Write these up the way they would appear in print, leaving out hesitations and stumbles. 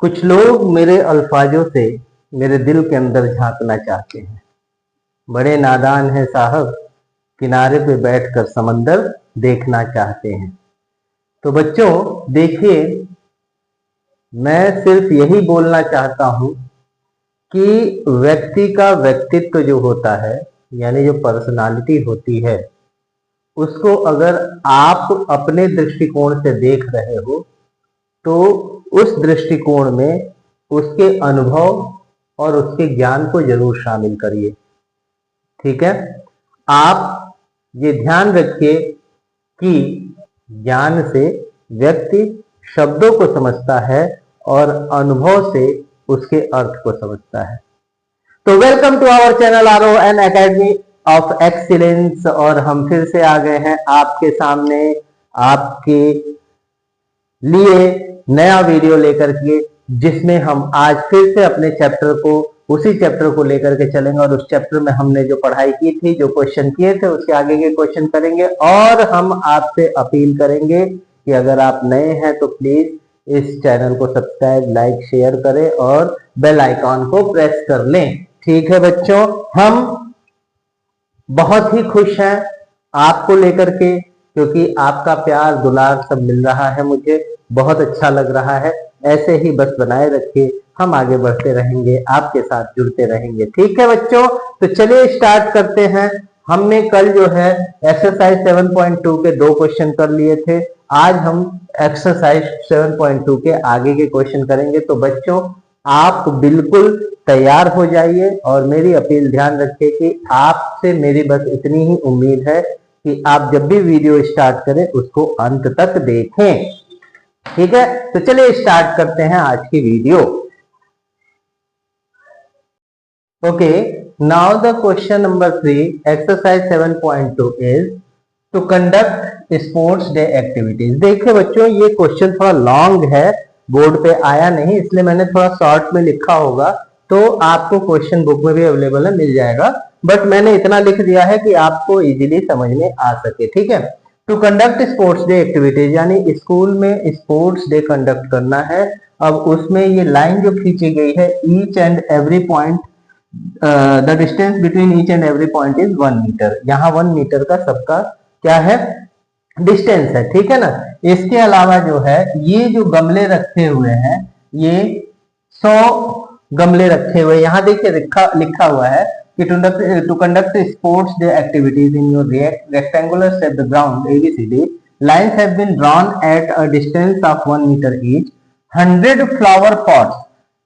कुछ लोग मेरे अल्फाजों से मेरे दिल के अंदर झांकना चाहते हैं। बड़े नादान हैं साहब, किनारे पे बैठकर समंदर देखना चाहते हैं। तो बच्चों देखिए, मैं सिर्फ यही बोलना चाहता हूं कि व्यक्ति का व्यक्तित्व जो होता है, यानी जो पर्सनालिटी होती है, उसको अगर आप अपने दृष्टिकोण से देख रहे हो तो उस दृष्टिकोण में उसके अनुभव और उसके ज्ञान को जरूर शामिल करिए। ठीक है, आप ये ध्यान रखिए कि ज्ञान से व्यक्ति शब्दों को समझता है और अनुभव से उसके अर्थ को समझता है। तो welcome to our channel RON academy of excellence. और हम फिर से आ गए हैं आपके सामने, आपके लिए नया वीडियो लेकर के, जिसमें हम आज फिर से अपने चैप्टर को, उसी चैप्टर को लेकर के चलेंगे। और उस चैप्टर में हमने जो पढ़ाई की थी, जो क्वेश्चन किए थे, उसके आगे के क्वेश्चन करेंगे। और हम आपसे अपील करेंगे कि अगर आप नए हैं तो प्लीज इस चैनल को सब्सक्राइब, लाइक, शेयर करें और बेल आइकॉन को प्रेस कर लें। ठीक है बच्चों, हम बहुत ही खुश हैं आपको लेकर के, क्योंकि आपका प्यार दुलार सब मिल रहा है, मुझे बहुत अच्छा लग रहा है। ऐसे ही बस बनाए रखिए, हम आगे बढ़ते रहेंगे, आपके साथ जुड़ते रहेंगे। ठीक है बच्चों, तो चलिए स्टार्ट करते हैं। हमने कल जो है एक्सरसाइज 7.2 के 2 क्वेश्चन कर लिए थे। आज हम एक्सरसाइज 7.2 के आगे के क्वेश्चन करेंगे। तो बच्चों आप बिल्कुल तैयार हो जाइए और मेरी अपील ध्यान रखिए कि आपसे मेरी बस इतनी ही उम्मीद है कि आप जब भी वीडियो स्टार्ट करें उसको अंत तक देखें। ठीक है, तो चलिए स्टार्ट करते हैं आज की video. Okay, now the question number 3, exercise 7.2 is to conduct sports day activities. देखिए बच्चों, ये क्वेश्चन थोड़ा लॉन्ग है, बोर्ड पे आया नहीं, इसलिए मैंने थोड़ा शॉर्ट में लिखा होगा, तो आपको क्वेश्चन बुक में भी अवेलेबल है, मिल जाएगा। बट मैंने इतना लिख दिया है कि आपको इजीली समझ में आ सके। ठीक है, to conduct sports day activities, यानी स्कूल में स्पोर्ट्स डे कंडक्ट करना है। अब उसमें ये लाइन जो खींची गई है, each and every point, the distance between each and every point is 1 metre. यहाँ 1 मीटर का सबका क्या है, डिस्टेंस है। ठीक है ना। इसके अलावा जो है, ये जो गमले रखे हुए हैं, ये 100 गमले रखे हुए, यहाँ देखिए लिखा हुआ है कि to conduct sports day activities in your rectangular shaped ground ABCD, lines have been drawn at a distance of 1 metre each. 100 flower pots,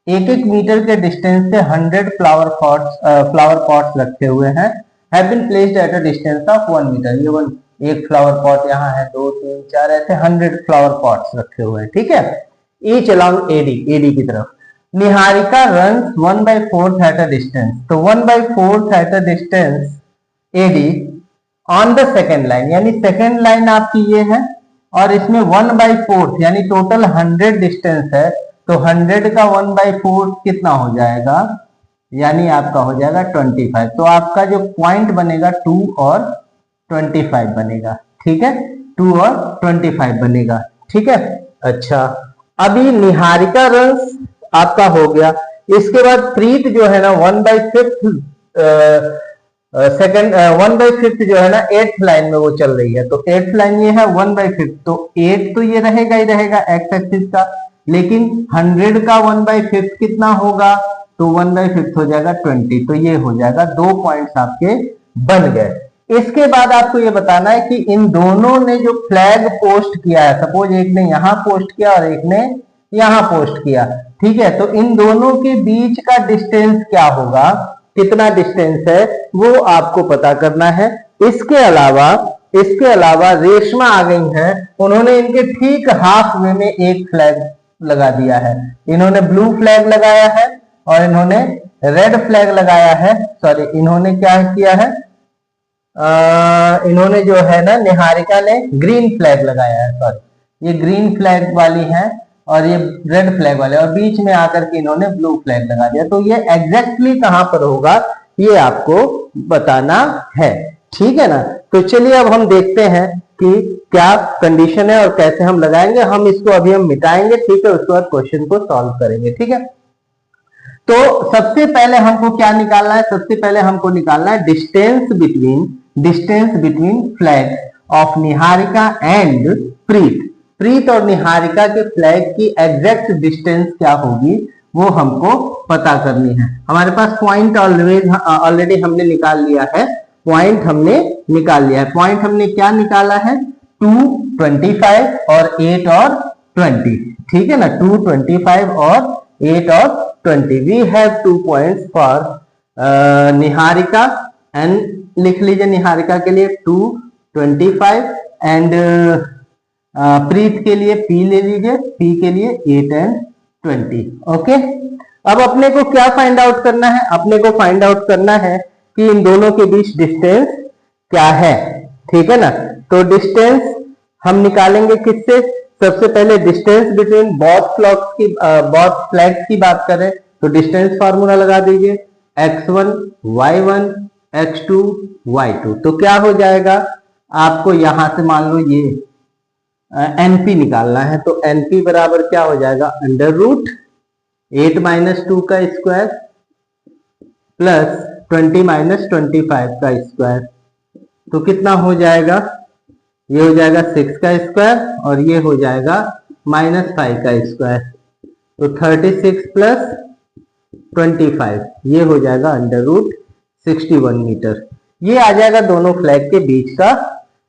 एक मीटर के डिस्टेंस से 100 फ्लावर पॉट्स रखे हुए हैं, have been placed at a distance of 1 metre. ये एक flower pot यहाँ है, 2 3 4 ऐसे 100 फ्लावर पॉट्स रखे हुए हैं। ठीक है, ईच अलोंग AD की तरफ। Niharika runs 1/4 at a distance, तो 1/4 at a distance AD on the second line, यानी सेकेंड लाइन आपकी ये है और इसमें 1/4 यानी टोटल 100 डिस्टेंस है, तो 100 का 1/4 कितना हो जाएगा, यानी आपका हो जाएगा 25। तो आपका जो पॉइंट बनेगा 2 और 25 बनेगा। ठीक है, 2 और 25 बनेगा। ठीक है, अच्छा, अभी निहारिका रन्स आपका हो गया। इसके बाद प्रीत जो है ना 1/5 जो है ना 8th लाइन में वो चल रही है, तो 8th लाइन ये है 1/5, तो 8 तो ये रहेगा ही रहेगा एक्स एक्सिस का, लेकिन 100 का 1/5 कितना होगा, तो 1/5 हो जाएगा 20, तो ये हो जाएगा 2 पॉइंट्स आपके बन गए। इसके बाद आपको ये बताना है कि इन दोनों ने जो फ्लैग पोस्ट किया है, सपोज एक ने यहां पोस्ट किया और एक ने यहां पोस्ट किया, ठीक है, तो इन दोनों के बीच का डिस्टेंस क्या होगा, कितना डिस्टेंस है, वो आपको पता करना है। इसके अलावा रेशमा आ गई हैं, उन्होंने इनके ठीक हाफ वे में एक फ्लैग लगा दिया है। इन्होंने ब्लू फ्लैग लगाया है और इन्होंने रेड फ्लैग लगाया है। सॉरी, इन्होंने क्या किया है, इन्होंने जो है ना, निहारिका ने ग्रीन फ्लैग लगाया है। सॉरी, ये ग्रीन फ्लैग वाली है और ये रेड फ्लैग वाले, और बीच में आकर के इन्होंने ब्लू फ्लैग लगा दिया। तो ये एग्जैक्टली कहां पर होगा ये आपको बताना है। ठीक है ना। तो चलिए अब हम देखते हैं कि क्या कंडीशन है और कैसे हम लगाएंगे। हम इसको अभी हम मिटाएंगे, ठीक है, उसके बाद क्वेश्चन को सॉल्व करेंगे, ठीक है। तो सबसे पहले हमको क्या निकालना है, सबसे पहले हमको निकालना है distance between flag of Niharika and Preet. Preet और निहारिका के फ्लैग की एग्जैक्ट डिस्टेंस क्या होगी वो हमको पता करनी है। हमारे पास पॉइंट ऑलरेडी हमने निकाल लिया है, पॉइंट हमने निकाल लिया है। पॉइंट हमने क्या निकाला है, 2, 25 और 8 और 20, ठीक है ना, 2, 25 और 8 और 20। We have 2 points for Niharika, and लिख लीजिए निहारिका के लिए 2, 25 एंड प्रीत के लिए P ले लीजिए, P के लिए 8 एंड 20। ओके, अब अपने को क्या फाइंड आउट करना है, अपने को फाइंड आउट करना है कि इन दोनों के बीच डिस्टेंस क्या है, ठीक है ना। तो डिस्टेंस हम निकालेंगे किससे, सबसे पहले डिस्टेंस बिटवीन बोथ फ्लैग्स की बात करें तो डिस्टेंस फार्मूला लगा दीजिए, x1 y1 x2 y2। तो क्या हो जाएगा, आपको यहां से मान लो ये NP निकालना है, तो NP बराबर क्या हो जाएगा, अंडर रूट 8 - 2 का स्क्वायर प्लस 20 - 25 का स्क्वायर। तो कितना हो जाएगा, ये हो जाएगा 6 का स्क्वायर और ये हो जाएगा -5 का स्क्वायर। तो 36 प्लस 25 ये हो जाएगा अंडर रूट 61 मीटर। ये आ जाएगा दोनों फ्लैग के बीच का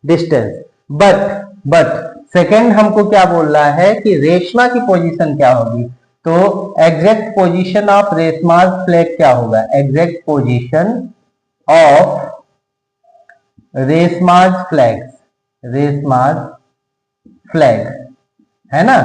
डिस्टेंस। बट सेकंड हमको क्या बोल रहा है कि रेशमा की पोजीशन क्या होगी। तो एग्जैक्ट पोजीशन ऑफ रेशमाज फ्लैग क्या होगा, एग्जैक्ट पोजीशन ऑफ रेशमाज फ्लैग है ना।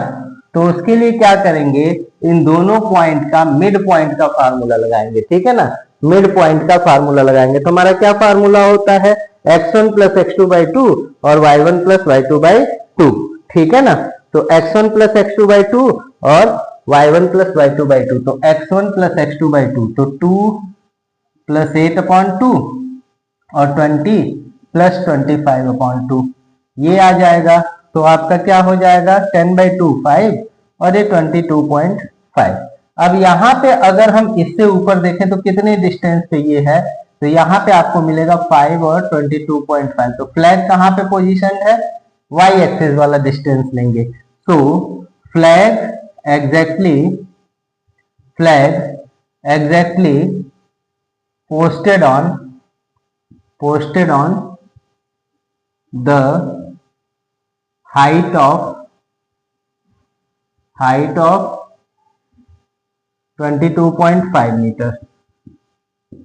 तो उसके लिए क्या करेंगे, इन दोनों पॉइंट का मिड पॉइंट का फार्मूला लगाएंगे, ठीक है ना, मिड पॉइंट का फार्मूला लगाएंगे। तो हमारा क्या फार्मूला होता है, x1 + x2/2 और y1 + y2/2, ठीक है ना। तो x1 + x2/2 और y1 + y2/2, तो x1 + x2/2 तो 2 + 8/2 और 20 + 25/2 ये आ जाएगा। तो आपका क्या हो जाएगा, 10/2 5 और ये 22.5। अब यहाँ पे अगर हम इससे ऊपर देखें तो कितने डिस्टेंस पे ये है, तो यहाँ पे आपको मिलेगा 5 और 22.5। तो फ्लैग कहाँ पे पोजीशन है, y एक्सिस वाला डिस्टेंस लेंगे। तो flag exactly posted on the height of 22.5 metre.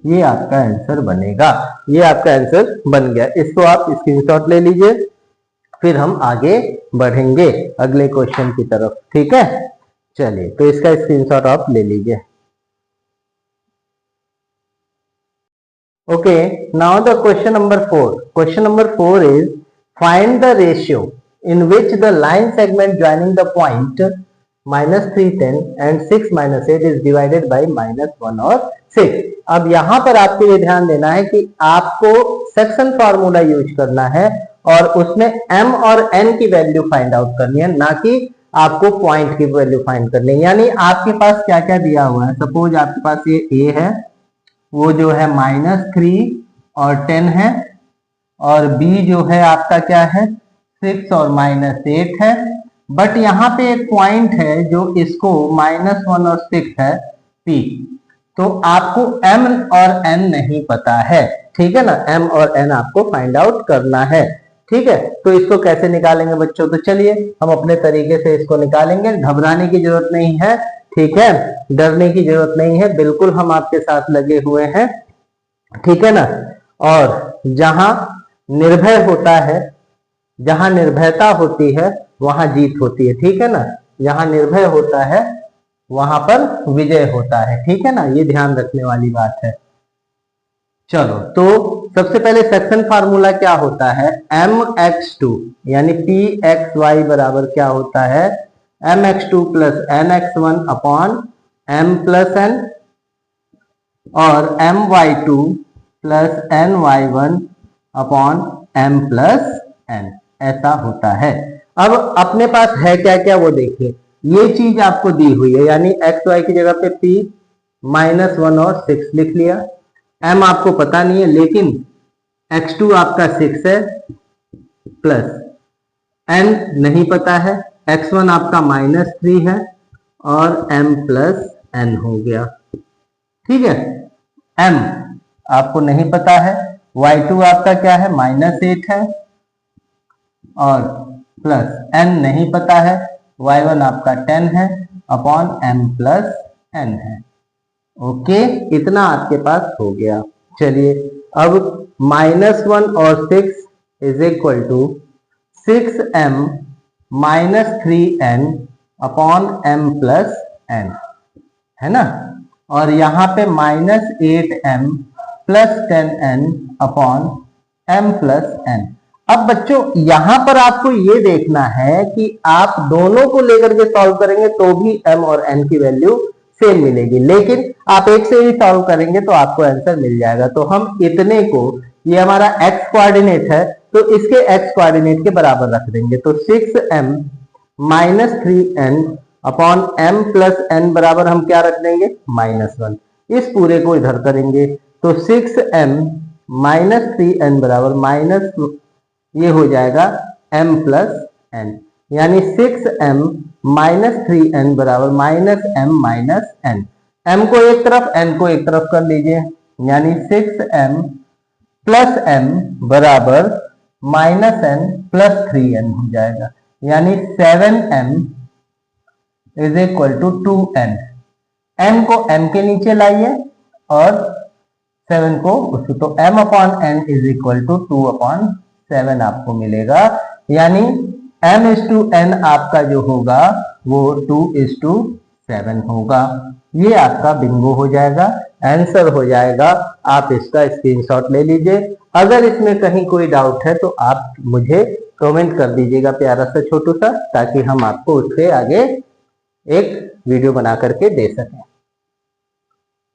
ये आपका आंसर बनेगा, ये आपका आंसर बन गया। इसको आप स्क्रीनशॉट ले लीजिए, फिर हम आगे बढ़ेंगे अगले क्वेश्चन की तरफ, ठीक है। चलिए, तो इसका स्क्रीनशॉट आप ले लीजिए। Okay, now the question number 4. Question number 4 is find the ratio in which the line segment joining the point -310 and 6 - 8 is divided by -1 और 6। अब यहाँ पर आपको ये ध्यान देना है कि आपको सेक्शन फार्मूला यूज करना है और उसमें m और n की वैल्यू फाइंड आउट करनी है, ना कि आपको पॉइंट की वैल्यू फाइंड करनी है। यानी आपके पास क्या क्या दिया हुआ है, सपोज आपके पास ये a है, वो जो है -3 और 10 है, और b जो है आपका क्या है 6 और -8 है। बट यहाँ पे एक पॉइंट है जो इसको -1 और 6 है P। तो आपको m और n नहीं पता है, ठीक है ना, m और n आपको फाइंड आउट करना है, ठीक है। तो इसको कैसे निकालेंगे बच्चों, तो चलिए हम अपने तरीके से इसको निकालेंगे। घबराने की जरूरत नहीं है, ठीक है, डरने की जरूरत नहीं है, बिल्कुल हम आपके साथ लगे हुए हैं, ठीक है ना। और जहां निर्भय होता है, जहां निर्भयता होती है वहां जीत होती है, ठीक है ना। जहां निर्भय होता है वहां पर विजय होता है, ठीक है ना, ये ध्यान रखने वाली बात है। चलो, तो सबसे पहले सेक्शन फार्मूला क्या होता है, mx2 यानी pxy बराबर क्या होता है, mx2 + nx1 upon m + n और my2 + ny1 upon m + n। ऐसा होता है। अब अपने पास है क्या क्या वो देखिए। ये चीज आपको दी हुई है, यानी एक्स वाई की जगह पे p -1 और 6 लिख लिया। m आपको पता नहीं है, लेकिन x2 आपका 6 है, प्लस n नहीं पता है, x1 आपका -3 है और m प्लस n हो गया। ठीक है, m आपको नहीं पता है, y2 आपका क्या है, -8 है और प्लस n नहीं पता है, y1 आपका 10 है अपॉन m प्लस n है। ओके, इतना आपके पास हो गया। चलिए अब -1 और 6 is equal to 6m -3n upon m plus n, है ना। और यहाँ पे -8m plus 10n upon m plus n। अब बच्चों यहां पर आपको ये देखना है कि आप दोनों को लेकर के सॉल्व करेंगे तो भी m और n की वैल्यू सेम मिलेगी, लेकिन आप एक से ही सॉल्व करेंगे तो आपको आंसर मिल जाएगा। तो हम इतने को, ये हमारा x कोऑर्डिनेट है तो इसके x कोऑर्डिनेट के बराबर रख देंगे। तो 6m -3n upon m plus n बराबर हम क्या रख देंगे, -1। इस पूरे को इधर करेंगे तो 6m -3n बराबर माइनस ये हो जाएगा m प्लस n, यानी 6m -3n बराबर -m माइनस n। m को एक तरफ, n को एक तरफ कर लीजिए, यानी 6m प्लस m बराबर -n प्लस 3n हो जाएगा, यानी 7m is equal to 2n। n को m के नीचे लाइए और 7 को उसको, तो m upon n is equal to 2/7 आपको मिलेगा, यानी m/n आपका जो होगा वो 2:7 होगा। ये आपका बिंगो हो जाएगा, आंसर हो जाएगा। आप इसका स्क्रीनशॉट ले लीजिए। अगर इसमें कहीं कोई डाउट है तो आप मुझे कमेंट कर दीजिएगा प्यारा सा छोटू सा, ताकि हम आपको उससे आगे एक वीडियो बना करके दे सकें।